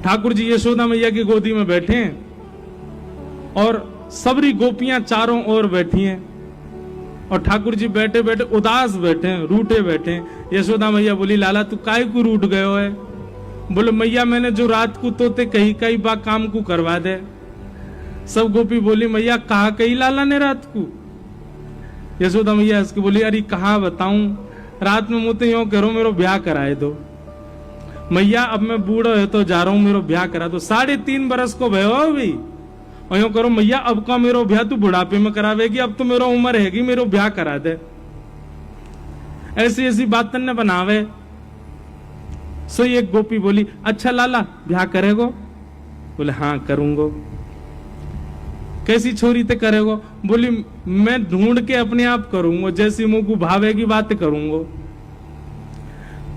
ठाकुर जी यशोदा मैया की गोदी में बैठे हैं और सबरी गोपियां चारों ओर बैठी हैं और ठाकुर जी बैठे बैठे उदास बैठे हैं, रूठे बैठे हैं। यशोदा मैया बोली, लाला तू काय को रूठ गयो है? बोले, मैया मैंने जो रात को तोते कही कई बा काम को करवा दे। सब गोपी बोली, मैया कहा कही लाला ने रात को? यशोदा मैया इसकी बोली, अरे कहा बताऊं, रात में मुझे यूं करो मेरो ब्याह कराए दो। मैया अब मैं बूढ़ा है तो जा रहा हूं, मेरो ब्याह करा दो। 3.5 बरस को भयो अभी और यूं करो, मैया अब का मेरो ब्याह तू बुढ़ापे में करावेगी, अब तो मेरो उम्र हैगी, मेरो ब्याह करा दे। ऐसी ऐसी बात ने बनावे। सो एक गोपी बोली, अच्छा लाला ब्याह करेगो? बोले, हाँ करूंगो। कैसी छोरी ते करेगो? बोली, मैं ढूंढ के अपने आप करूंगो, जैसी मुंह को भावेगी बात करूंगो।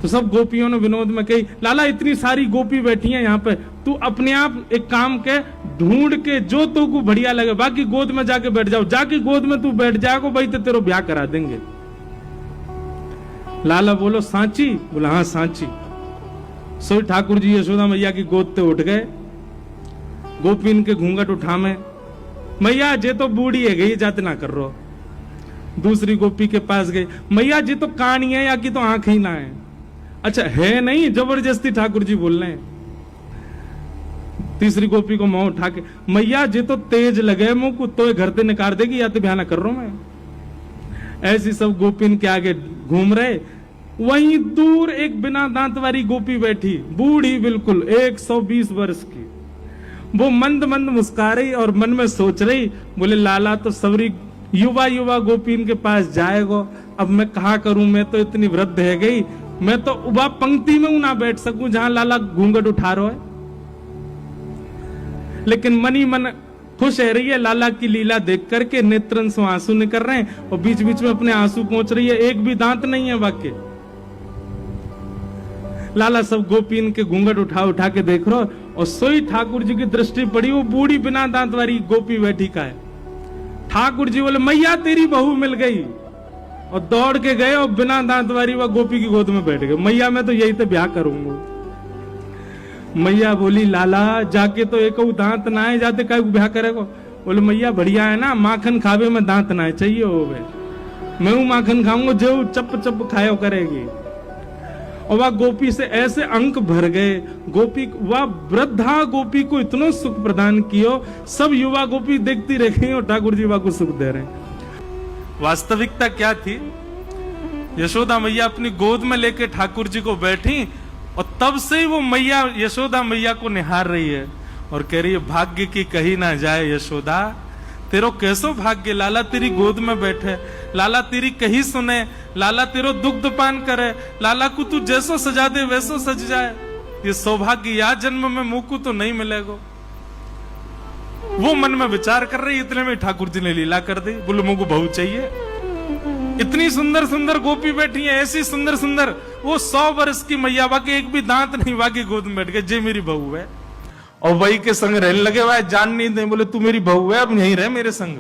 तो सब गोपियों ने विनोद में कही, लाला इतनी सारी गोपी बैठी हैं यहाँ पे, तू अपने आप एक काम के ढूंढ के जो तो को बढ़िया लगे, बाकी गोद में जाके बैठ जाओ, जाके गोद में तू बैठ जाएगा भाई तो तेरे ब्याह करा देंगे। लाला बोलो, सांची? बोला, हाँ सांची। सो ठाकुर जी यशोदा मैया की गोद ते उठ गए। गोपीन के घूंघट उठा में, मैया जे तो बूढ़ी है गई, जाते ना कर रो। दूसरी गोपी के पास गई, मैया जी तो कानी है या कि तो आंख ही ना है? अच्छा है नहीं, जबरदस्ती ठाकुर जी बोल रहे हैं। तीसरी गोपी को मुंह उठा के, मैया जी तो तेज लगे मुंह को, तो घर से निकाल देगी या तो ब्याह ना कर रहा हूं मैं। ऐसी सब गोपीन के आगे घूम रहे। वहीं दूर एक बिना दांत वाली गोपी बैठी, बूढ़ी बिल्कुल 120 वर्ष की। वो मंद मंद मुस्कुरा रही और मन में सोच रही, बोले लाला तो सबरी युवा गोपीन के पास जाएगो, अब मैं कहा करूं, मैं तो इतनी वृद्ध है गई, मैं तो उबा पंक्ति में ना बैठ सकूं जहां लाला घूंघट उठा रहा है। लेकिन मनी मन खुश है रही है लाला की लीला देख करके, नेत्रन से आंसू निकल रहे हैं और बीच बीच में अपने आंसू पहुंच रही है, एक भी दांत नहीं है वाक्य। लाला सब गोपीन के घूंघट उठा उठा के देख रहा और सोई ठाकुर जी की दृष्टि पड़ी, वो बूढ़ी बिना दांत वाली गोपी बैठी का है। ठाकुर जी बोले, मैया तेरी बहू मिल गई, और दौड़ के गए और बिना दांत वाली वह गोपी की गोद में बैठ गए। मैया मैं तो यही तो ब्याह करूंगा। मैया बोली, लाला जाके तो एक दांत ना है, जाते काय ब्याह करेगा? बोले, मैया बढ़िया है ना, माखन खावे में दांत ना है चाहिए हो बे, मैं हूं माखन खाऊंगा जो चप चप खायो करेगी। और वह गोपी से ऐसे अंक भर गए, गोपी वह वृद्धा गोपी को इतना सुख प्रदान कियो, सब युवा गोपी देखती रह गई और ठाकुर जी वह को सुख दे रहे। वास्तविकता क्या थी? यशोदा मैया अपनी गोद में लेके ठाकुर जी को बैठी और तब से ही वो मैया यशोदा मैया को निहार रही है और कह रही है, भाग्य की कही ना जाए यशोदा, तेरो कैसो भाग्य, लाला तेरी गोद में बैठे, लाला तेरी कही सुने, लाला तेरो दुग्ध पान करे, लाला को तू जैसो सजा दे वैसो सज जाए। ये सौभाग्य या जन्म में मुंह को तो नहीं मिलेगा। वो मन में विचार कर रही, इतने में ठाकुर जी ने लीला कर दी। बोले, मुझको बहू चाहिए। इतनी सुंदर सुंदर गोपी बैठी है, ऐसी सुंदर सुंदर, वो 100 वर्ष की मैया, बाकी एक भी दांत नहीं, बाकी गोद में बैठ गए, जे मेरी बहू है। और वही के संग रहने लगे, वह जान नहीं दे। बोले, तू मेरी बहू है, अब यहीं रह मेरे संग।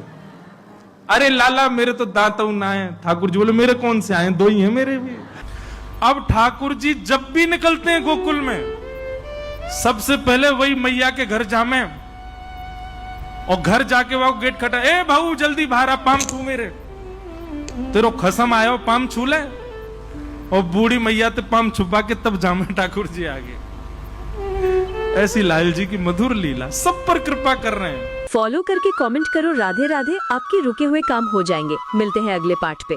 अरे लाला मेरे तो दांत ना है। ठाकुर जी बोले, मेरे कौन से आए, 2 ही है मेरे भी। अब ठाकुर जी जब भी निकलते हैं गोकुल में, सबसे पहले वही मैया के घर जामे और घर जाके वो गेट खटा, ए भाऊ जल्दी बाहर आ, पाम छू मेरे, तेरो खसम आयो, पाम छू ले। और बूढ़ी मैया ते पाम छुपा के तब जामे ठाकुर जी आगे। ऐसी लाल जी की मधुर लीला, सब पर कृपा कर रहे हैं। फॉलो करके कमेंट करो राधे राधे, आपके रुके हुए काम हो जाएंगे। मिलते हैं अगले पार्ट पे।